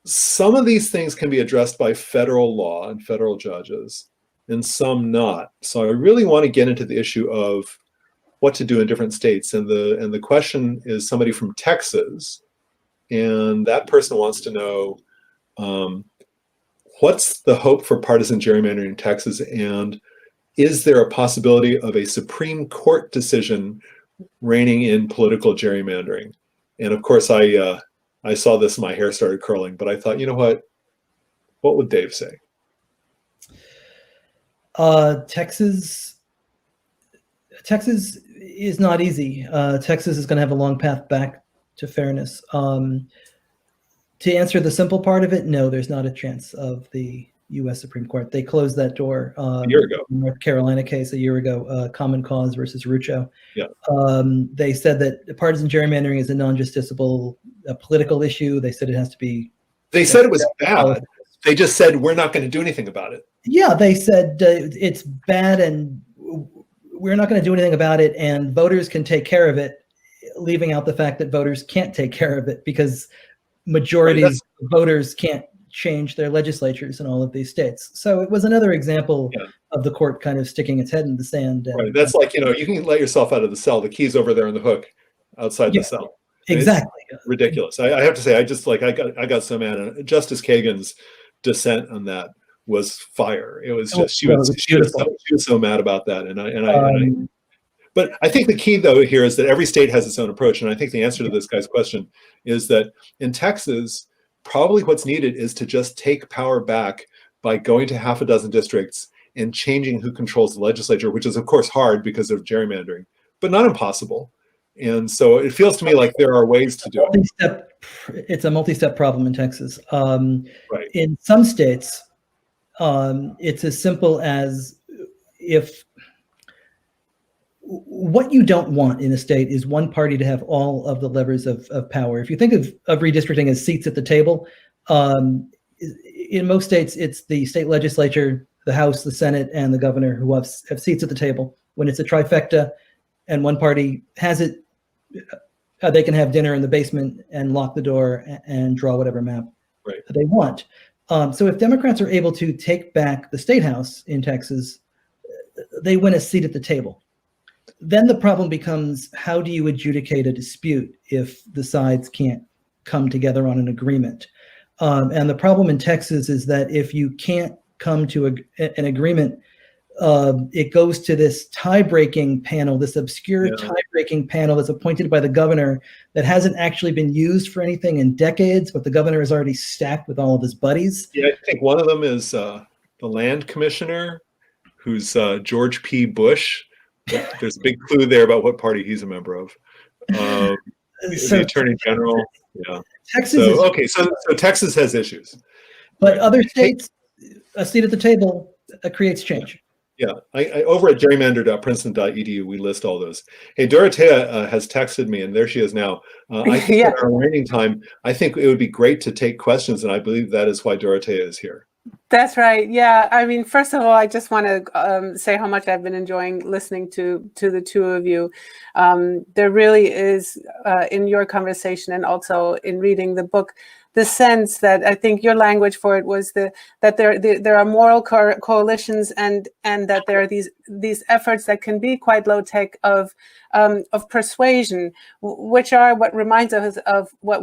some of these things can be addressed by federal law and federal judges, and some not. So I really want to get into the issue of what to do in different states. And the question is somebody from Texas, and that person wants to know what's the hope for partisan gerrymandering in Texas, and is there a possibility of a Supreme Court decision reining in political gerrymandering? And of course, I saw this and my hair started curling, but I thought, you know what would Dave say? Texas Texas is not easy. Texas is going to have a long path back to fairness. To answer the simple part of it, no, there's not a chance of the U.S. Supreme Court. They closed that door a year ago. North Carolina case a year ago, Common Cause versus Rucho. Yeah. They said that partisan gerrymandering is a non-justiciable political issue. They said it has to be. They said it was bad. They just said we're not going to do anything about it. Yeah, they said it's bad and we're not going to do anything about it, and voters can take care of it, leaving out the fact that voters can't take care of it because majorities of voters can't change their legislatures in all of these states. So it was another example of the court kind of sticking its head in the sand. And, right. That's like, you can let yourself out of the cell. The key's over there on the hook outside the cell. Exactly. It's ridiculous. I have to say, I got so mad. And Justice Kagan's dissent on that was fire. It was just, she was so mad about that. But I think the key though here is that every state has its own approach. And I think the answer to this guy's question is that in Texas, probably what's needed is to just take power back by going to half a dozen districts and changing who controls the legislature, which is of course hard because of gerrymandering, but not impossible. And so it feels to me like there are ways to do it. It's a multi-step problem in Texas. Right. In some states, it's as simple as if what you don't want in a state is one party to have all of the levers of power. If you think of redistricting as seats at the table, in most states, it's the state legislature, the House, the Senate, and the governor who have seats at the table. When it's a trifecta and one party has it, they can have dinner in the basement and lock the door and draw whatever map they want. So if Democrats are able to take back the state house in Texas, they win a seat at the table. Then the problem becomes, how do you adjudicate a dispute if the sides can't come together on an agreement? And the problem in Texas is that if you can't come to an agreement, it goes to this tie-breaking panel, this obscure tie-breaking panel that's appointed by the governor that hasn't actually been used for anything in decades, but the governor is already stacked with all of his buddies. Yeah, I think one of them is the land commissioner, who's George P. Bush. There's a big clue there about what party he's a member of. The attorney general. Yeah. Texas. So Texas has issues. But other states, a seat at the table creates change. Yeah. I over at gerrymander.princeton.edu, we list all those. Hey, Dorothea has texted me, and there she is now. I think in our remaining time, I think it would be great to take questions, and I believe that is why Dorothea is here. That's right. Yeah. I mean, first of all, I just want to say how much I've been enjoying listening to the two of you. There really is, in your conversation and also in reading the book, the sense that I think your language for it was that there are moral coalitions and that there are these efforts that can be quite low tech of persuasion, which are what reminds us of what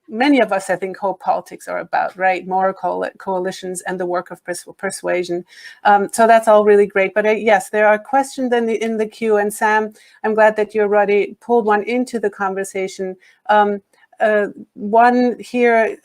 many of us, I think, hope politics are about, right? Moral coalitions and the work of persuasion. So that's all really great. But yes, there are questions in the queue. And Sam, I'm glad that you already pulled one into the conversation. One here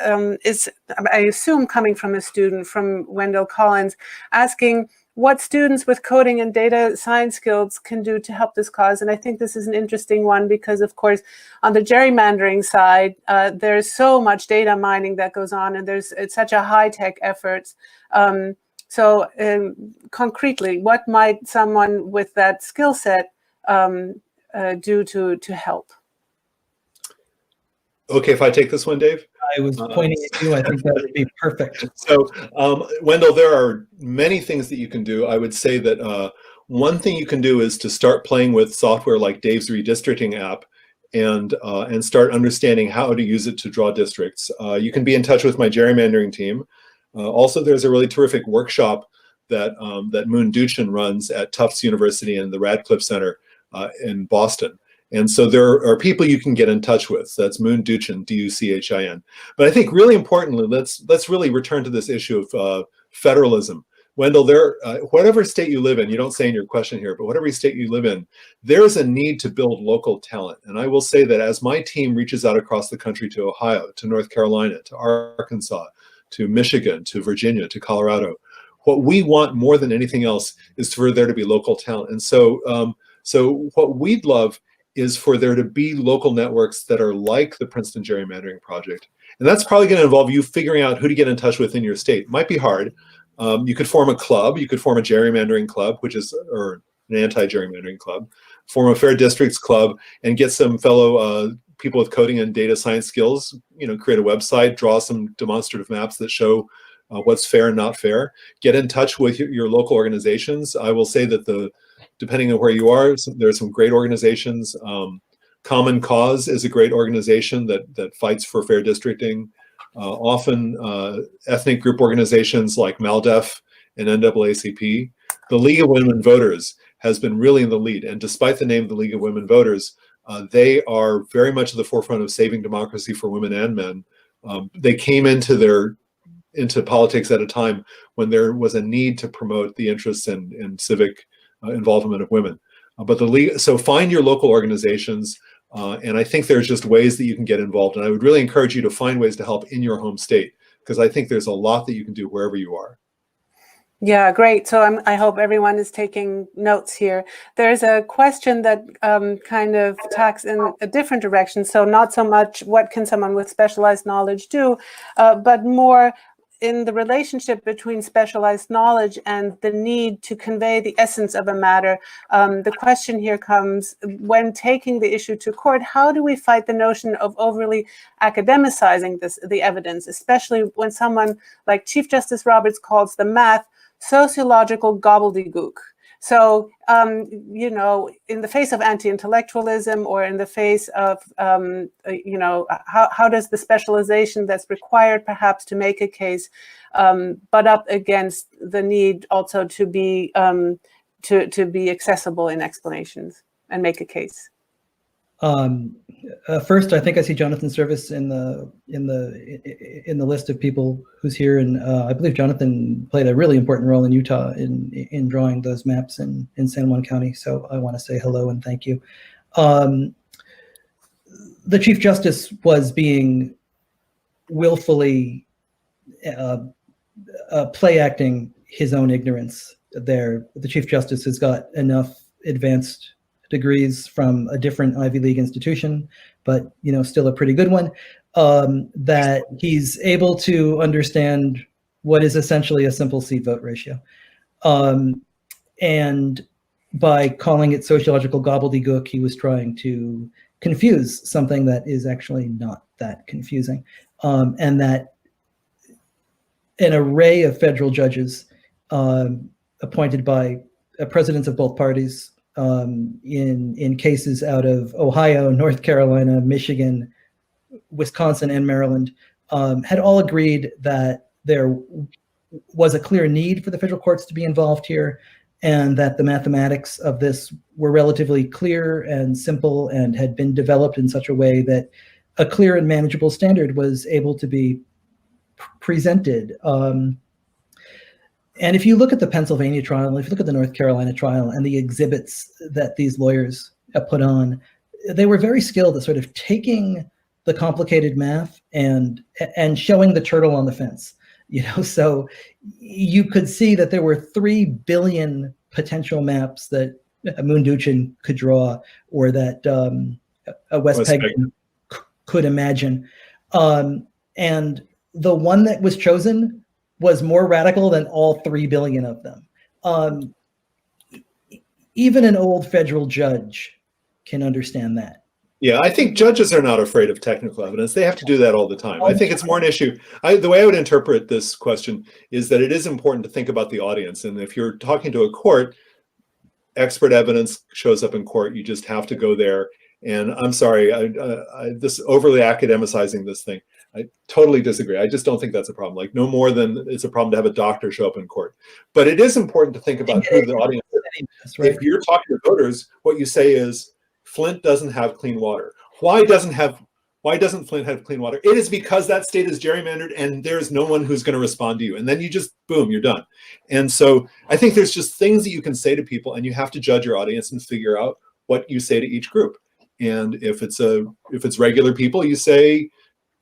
is, I assume, coming from a student, from Wendell Collins, asking what students with coding and data science skills can do to help this cause. And I think this is an interesting one because, of course, on the gerrymandering side, there's so much data mining that goes on, and it's such a high-tech effort. So concretely, what might someone with that skill set do to help? Okay, if I take this one, Dave? I was pointing at you. I think that would be perfect. So, Wendell, there are many things that you can do. I would say that one thing you can do is to start playing with software like Dave's redistricting app and start understanding how to use it to draw districts. You can be in touch with my gerrymandering team. Also, there's a really terrific workshop that Moon Duchin runs at Tufts University and the Radcliffe Center in Boston. And so there are people you can get in touch with. That's Moon Duchin, D-U-C-H-I-N. But I think really importantly, let's really return to this issue of federalism. Wendell, whatever state you live in, you don't say in your question here, but whatever state you live in, there is a need to build local talent. And I will say that as my team reaches out across the country to Ohio, to North Carolina, to Arkansas, to Michigan, to Virginia, to Colorado, what we want more than anything else is for there to be local talent. And so So what we'd love is for there to be local networks that are like the Princeton Gerrymandering Project. And that's probably going to involve you figuring out who to get in touch with in your state. It might be hard. You could form a club. You could form a gerrymandering club, or an anti-gerrymandering club. Form a fair districts club and get some fellow people with coding and data science skills, create a website, draw some demonstrative maps that show what's fair and not fair. Get in touch with your local organizations. I will say that depending on where you are, there are some great organizations. Common Cause is a great organization that fights for fair districting. Often ethnic group organizations like MALDEF and NAACP. The League of Women Voters has been really in the lead. And despite the name of the League of Women Voters, they are very much at the forefront of saving democracy for women and men. They came into politics at a time when there was a need to promote the interests and civic involvement of women. But the league, so find your local organizations, and I think there's just ways that you can get involved. And I would really encourage you to find ways to help in your home state, because I think there's a lot that you can do wherever you are. Yeah, great. So I hope everyone is taking notes here. There's a question that kind of tacks in a different direction. So not so much what can someone with specialized knowledge do, but more in the relationship between specialized knowledge and the need to convey the essence of a matter. The question here comes, when taking the issue to court, how do we fight the notion of overly academicizing the evidence, especially when someone like Chief Justice Roberts calls the math sociological gobbledygook? So, in the face of anti-intellectualism, or in the face of, how does the specialization that's required perhaps to make a case butt up against the need also to be accessible in explanations and make a case? First, I think I see Jonathan Service in the list of people who's here, and I believe Jonathan played a really important role in Utah in drawing those maps in San Juan County. So I want to say hello and thank you. The Chief Justice was being willfully play acting his own ignorance there. The Chief Justice has got enough advanced degrees from a different Ivy League institution, but still a pretty good one, that he's able to understand what is essentially a simple seat vote ratio. And by calling it sociological gobbledygook, he was trying to confuse something that is actually not that confusing. And that an array of federal judges appointed by presidents of both parties in cases out of Ohio, North Carolina, Michigan, Wisconsin, and Maryland had all agreed that there was a clear need for the federal courts to be involved here, and that the mathematics of this were relatively clear and simple and had been developed in such a way that a clear and manageable standard was able to be presented. And if you look at the Pennsylvania trial, if you look at the North Carolina trial and the exhibits that these lawyers put on, they were very skilled at sort of taking the complicated math and showing the turtle on the fence. So you could see that there were 3 billion potential maps that Munduchin could draw, or that Wes Pegman could imagine. And the one that was chosen was more radical than all 3 billion of them. Even an old federal judge can understand that. Yeah, I think judges are not afraid of technical evidence. They have to do that all the time. I think it's more an issue. The way I would interpret this question is that it is important to think about the audience. And if you're talking to a court, expert evidence shows up in court. You just have to go there. And I'm sorry, this overly academicizing this thing, I totally disagree. I just don't think that's a problem. Like, no more than it's a problem to have a doctor show up in court. But it is important to think about who the audience is. Right. If you're talking to voters, what you say is, Flint doesn't have clean water. Why doesn't Flint have clean water? It is because that state is gerrymandered and there's no one who's going to respond to you. And then you just, boom, you're done. And so I think there's just things that you can say to people, and you have to judge your audience and figure out what you say to each group. And if it's regular people, you say,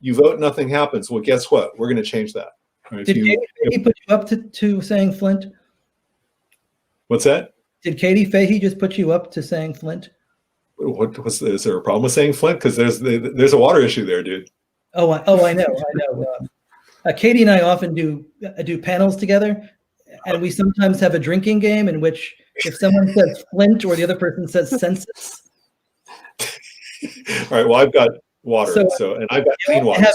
you vote, nothing happens. Well, guess what? We're going to change that. Right? Did he put you up to saying Flint? What's that? Did Katie Fahey just put you up to saying Flint? Is there a problem with saying Flint? Because there's a water issue there, dude. I know. Katie and I often do panels together, and we sometimes have a drinking game in which if someone says Flint or the other person says census. All right. Well, I've got water, and I've got clean water.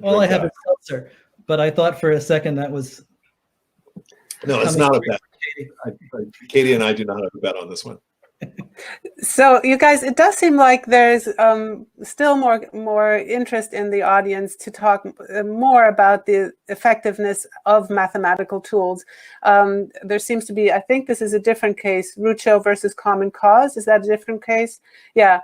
All I have is seltzer, but I thought for a second that was. No, it's not a bet. Katie and I do not have a bet on this one. So you guys, it does seem like there's still more interest in the audience to talk more about the effectiveness of mathematical tools. There seems to be, I think this is a different case, Rucho versus Common Cause. Is that a different case? Yeah,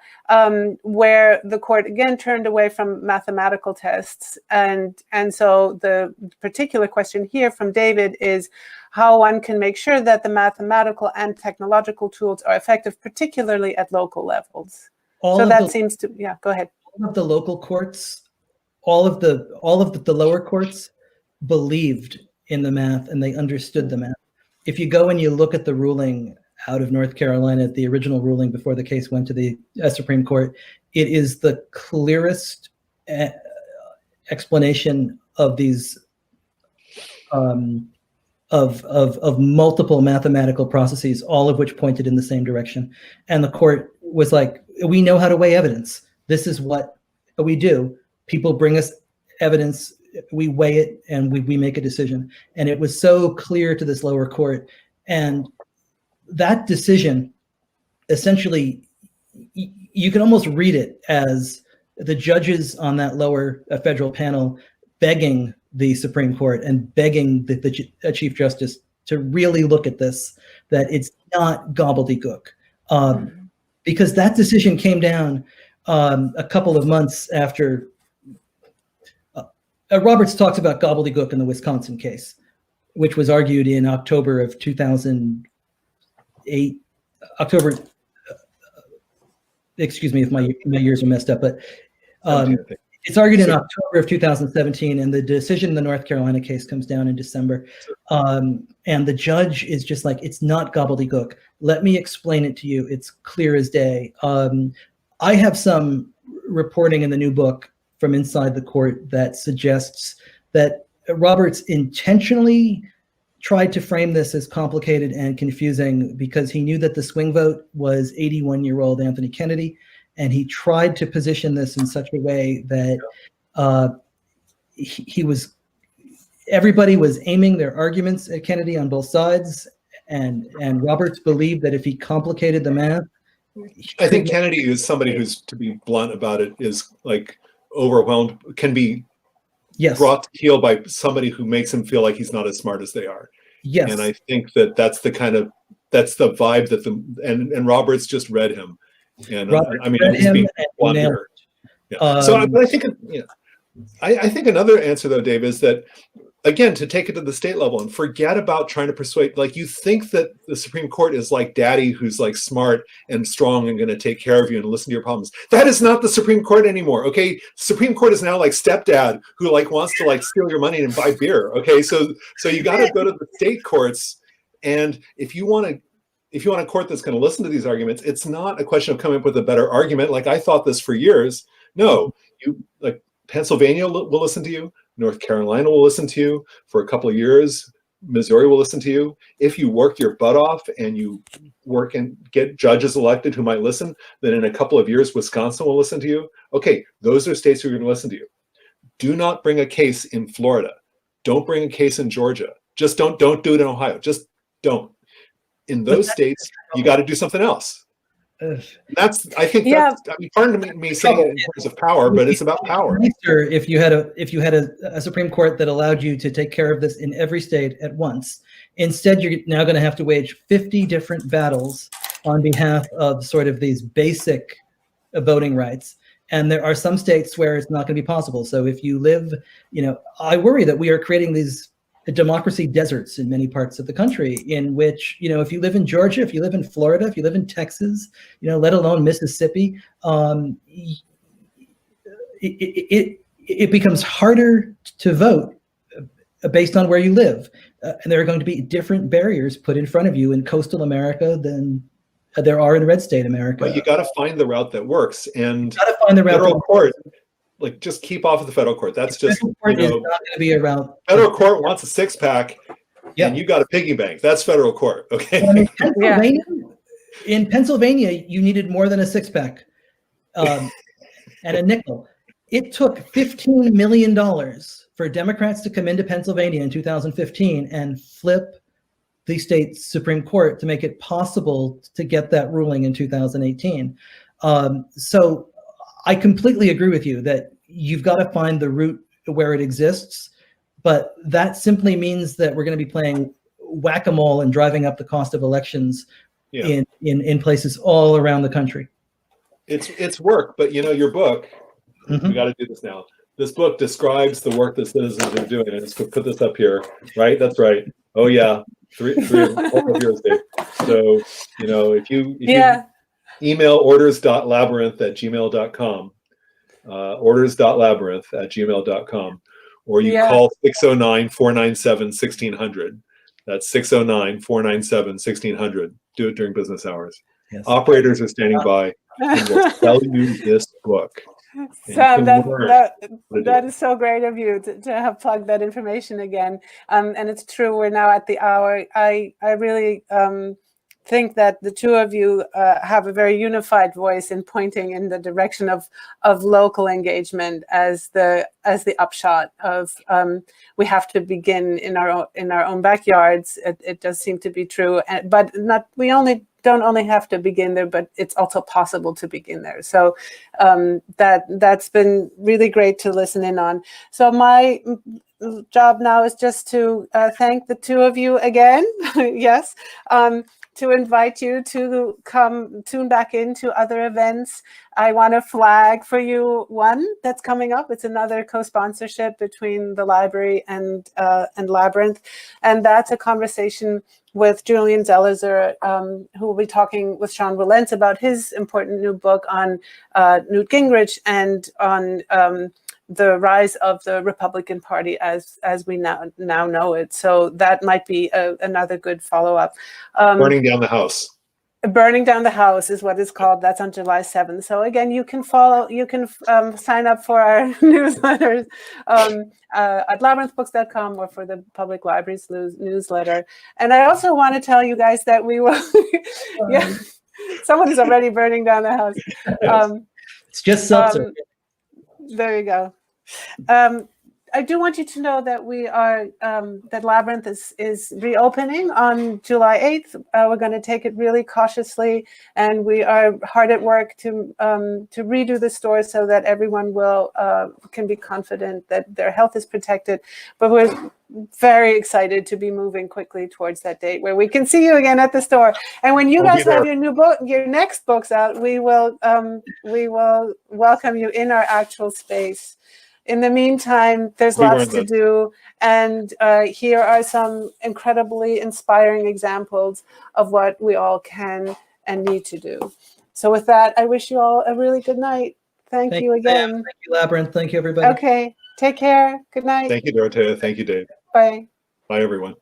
where the court again turned away from mathematical tests. And so the particular question here from David is how one can make sure that the mathematical and technological tools are effective, particularly at local levels. Go ahead. All of the local courts, all of the lower courts believed in the math and they understood the math. If you go and you look at the ruling out of North Carolina, the original ruling before the case went to the Supreme Court, it is the clearest explanation of these of multiple mathematical processes, all of which pointed in the same direction. And the court was like, we know how to weigh evidence. This is what we do. People bring us evidence, we weigh it, and we make a decision. And it was so clear to this lower court. And that decision, essentially, you can almost read it as the judges on that lower federal panel begging the Supreme Court and begging the Chief Justice to really look at this, that it's not gobbledygook. Because that decision came down a couple of months after Roberts talks about gobbledygook in the Wisconsin case, which was argued in October of 2008. Excuse me if my years are messed up, but it's argued in October of 2017, and the decision in the North Carolina case comes down in December. And the judge is just like, it's not gobbledygook. Let me explain it to you. It's clear as day. I have some reporting in the new book from inside the court that suggests that Roberts intentionally tried to frame this as complicated and confusing because he knew that the swing vote was 81-year-old Anthony Kennedy. And he tried to position this in such a way that everybody was aiming their arguments at Kennedy on both sides, and Roberts believed that if he complicated the math, I think Kennedy is somebody who's, to be blunt about it, is like overwhelmed, can be brought to heel by somebody who makes him feel like he's not as smart as they are. Yes, and I think that's the vibe that and Roberts just read him. And I mean, he's being blunt here. Yeah. So I think, I think another answer though, Dave, is that again, to take it to the state level and forget about trying to persuade, like you think that the Supreme Court is like daddy who's like smart and strong and going to take care of you and listen to your problems. That is not the Supreme Court anymore. Okay. Supreme Court is now like stepdad who like wants to like steal your money and buy beer. Okay. So you got to go to the state courts. And if you want a court that's going to listen to these arguments, it's not a question of coming up with a better argument. Like I thought this for years. No, Pennsylvania will listen to you. North Carolina will listen to you for a couple of years. Missouri will listen to you. If you work your butt off and you work and get judges elected who might listen, then in a couple of years, Wisconsin will listen to you. Okay, those are states who are going to listen to you. Do not bring a case in Florida. Don't bring a case in Georgia. Just don't do it in Ohio. Just don't. In those states, you got to do something else. That's, I think, that's, I mean, pardon me saying it in terms of power, but it's about power. If you had a Supreme Court that allowed you to take care of this in every state at once, instead you're now going to have to wage 50 different battles on behalf of sort of these basic voting rights. And there are some states where it's not going to be possible. So if you live, I worry that we are creating these democracy deserts in many parts of the country, in which, if you live in Georgia, if you live in Florida, if you live in Texas, let alone Mississippi, it becomes harder to vote based on where you live. And there are going to be different barriers put in front of you in coastal America than there are in red state America. But you got to find the route that works. And you got to find the route. Federal court, like, just keep off of the federal court. That's just, federal court is not going to be a route. Federal court wants a six-pack, and you got a piggy bank. That's federal court, okay? Well, I mean, in Pennsylvania, you needed more than a six-pack and a nickel. It took $15 million for Democrats to come into Pennsylvania in 2015 and flip the state Supreme Court to make it possible to get that ruling in 2018. So I completely agree with you that you've got to find the route where it exists, but that simply means that we're going to be playing whack-a-mole and driving up the cost of elections in places all around the country. It's work, but your book, we got to do this now. This book describes the work that citizens are doing, and let's put this up here, right? That's right. Oh yeah, three of yours, Dave. So if you email orders.labyrinth@gmail.com, orders.labyrinth@gmail.com, or you call 609-497-1600. That's 609-497-1600. Do it during business hours. Yes. Operators are standing by and will sell you this book. Sam, that is so great of you to have plugged that information again. And it's true, we're now at the hour. I really think that the two of you have a very unified voice in pointing in the direction of local engagement as the upshot of we have to begin in our own backyards. It does seem to be true, but don't only have to begin there, but it's also possible to begin there. So that's been really great to listen in on. So my job now is just to thank the two of you again. Yes. To invite you to come tune back into other events. I want to flag for you one that's coming up. It's another co-sponsorship between the library and Labyrinth, and that's a conversation with Julian Zelizer, who will be talking with Sean Wilentz about his important new book on Newt Gingrich and on the rise of the Republican Party as we now know it. So that might be another good follow-up. Burning Down the House. Burning Down the House is what it's called. That's on July 7th. So again, you can sign up for our newsletters at labyrinthbooks.com or for the public library's newsletter. And I also want to tell you guys that we will, someone is already burning down the house. It's just seltzer. There you go. I do want you to know that we are that Labyrinth is reopening on July 8th. We're going to take it really cautiously, and we are hard at work to redo the store so that everyone can be confident that their health is protected. But we're very excited to be moving quickly towards that date where we can see you again at the store. And when you guys have your next books out, we will welcome you in our actual space. In the meantime, there's lots to do, and here are some incredibly inspiring examples of what we all can and need to do. So with that, I wish you all a really good night. Thank you again. Thank you, Labyrinth. Thank you, everybody. Okay, take care. Good night. Thank you, Dorothea. Thank you, Dave. Bye. Bye, everyone.